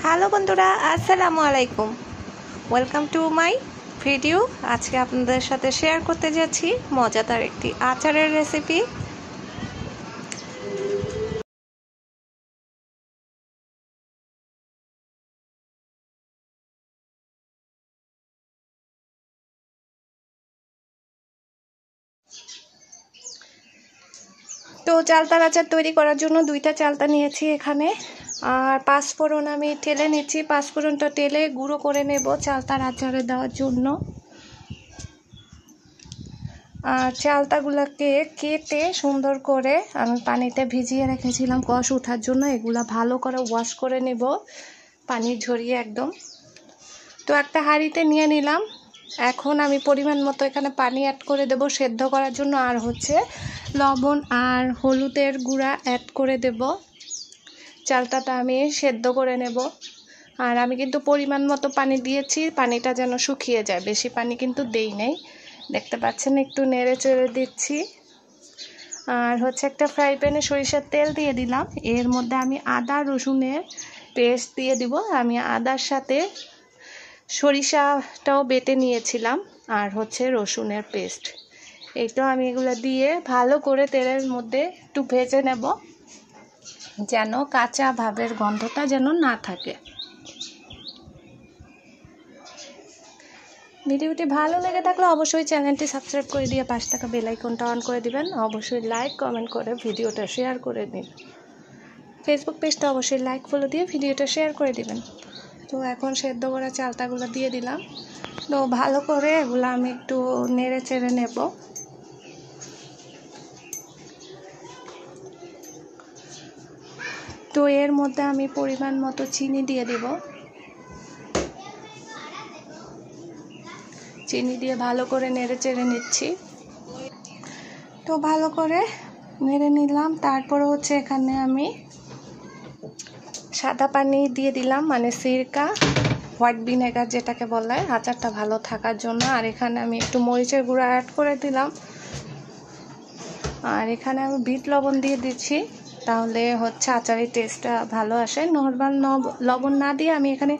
Hello বন্ধুরা, আসসালামু আলাইকুম। Welcome to my video. আজকে আপনাদের সাথে শেয়ার করতে যাচ্ছি মজাদার একটি আচারের রেসিপি। তো চালতার আচার তৈরি করার জন্য দুইটা চালতা নিয়েছি এখানে, আর পাঁচফোড়ন আমি টেলে নিচ্ছি। পাঁচফোড়নটা টেলে গুঁড়ো করে নেব চালতার আচারে দেওয়ার জন্য। আর চালতাগুলোকে কেটে সুন্দর করে আমি পানিতে ভিজিয়ে রেখেছিলাম কষ ওঠার জন্য। এগুলা ভালো করে ওয়াশ করে নেব পানি ঝরিয়ে একদম। তো একটা হাঁড়িতে নিয়ে নিলাম। এখন আমি পরিমাণ মতো এখানে পানি অ্যাড করে দেব সেদ্ধ করার জন্য, আর হচ্ছে লবণ আর হলুদের গুঁড়া অ্যাড করে দেব। চালটাটা আমি সেদ্ধ করে নেব। আর আমি কিন্তু পরিমাণ মতো পানি দিয়েছি, পানিটা যেন শুকিয়ে যায়, বেশি পানি কিন্তু দেই নাই। দেখতে পাচ্ছেন একটু নেড়ে চেড়ে দিচ্ছি। আর হচ্ছে একটা ফ্রাই প্যানে সরিষার তেল দিয়ে দিলাম। এর মধ্যে আমি আদা রসুনের পেস্ট দিয়ে দিব। আমি আদার সাথে সরিষাটাও বেটে নিয়েছিলাম, আর হচ্ছে রসুনের পেস্ট। এইটা আমি এগুলো দিয়ে ভালো করে তেলের মধ্যে একটু ভেজে নেব, যেন কাঁচা ভাবের গন্ধটা যেন না থাকে। ভিডিওটি ভালো লেগে থাকলে অবশ্যই চ্যানেলটি সাবস্ক্রাইব করে দিয়ে পাশে থাকা বেল আইকনটা অন করে দিবেন। অবশ্যই লাইক কমেন্ট করে ভিডিওটা শেয়ার করে দিন। ফেসবুক পেজটা অবশ্যই লাইক ফলো দিয়ে ভিডিওটা শেয়ার করে দিবেন। তো এখন সেদ্ধ করা চালতাগুলো দিয়ে দিলাম। তো ভালো করে এগুলো আমি একটু নেড়ে চেড়ে নেব। তো এর মধ্যে আমি পরিমাণ মতো চিনি দিয়ে দেব। চিনি দিয়ে ভালো করে নেড়ে চেড়ে নিচ্ছি। তো ভালো করে নেড়ে নিলাম। তারপরে হচ্ছে এখানে আমি সাদা পানি দিয়ে দিলাম, মানে সিরকা, হোয়াইট ভিনেগার যেটাকে বলে, আচারটা ভালো থাকার জন্য। আর এখানে আমি একটু মরিচের গুঁড়া অ্যাড করে দিলাম। আর এখানে আমি বিট লবণ দিয়ে দিচ্ছি, তাহলে হচ্ছে আচারের টেস্টটা ভালো আসে। নর্মাল লবণ না দিয়ে আমি এখানে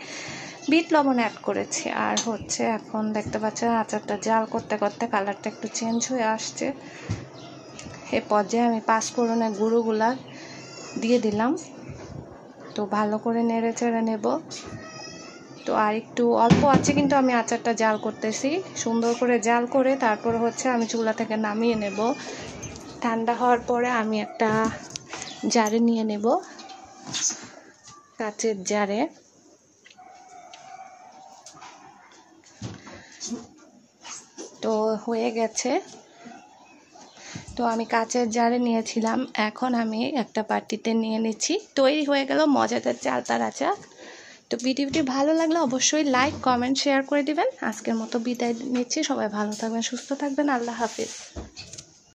বিট লবণ অ্যাড করেছি। আর হচ্ছে এখন দেখতে পাচ্ছেন আচারটা জাল করতে করতে কালারটা একটু চেঞ্জ হয়ে আসছে। এ পর্যায়ে আমি পাঁচফোড়নের গুঁড়োগুলা দিয়ে দিলাম। তো ভালো করে নেড়ে চেড়ে নেব। তো আর একটু অল্প আছে, কিন্তু আমি আচারটা জাল করতেছি। সুন্দর করে জাল করে তারপর হচ্ছে আমি চুলা থেকে নামিয়ে নেব। ঠান্ডা হওয়ার পরে আমি একটা জারে নিয়ে নেব, কাচের জারে। তো হয়ে গেছে। তো আমি কাচের জারে নিয়েছিলাম, এখন আমি একটা বাটিতে নিয়ে নিচ্ছি। তৈরি হয়ে গেল মজাদার চালতার আচার। তো ভিডিওটি ভালো লাগলে অবশ্যই লাইক কমেন্ট শেয়ার করে দিবেন। আজকের মতো বিদায় নিচ্ছি। সবাই ভালো থাকবেন, সুস্থ থাকবেন। আল্লাহ হাফিজ।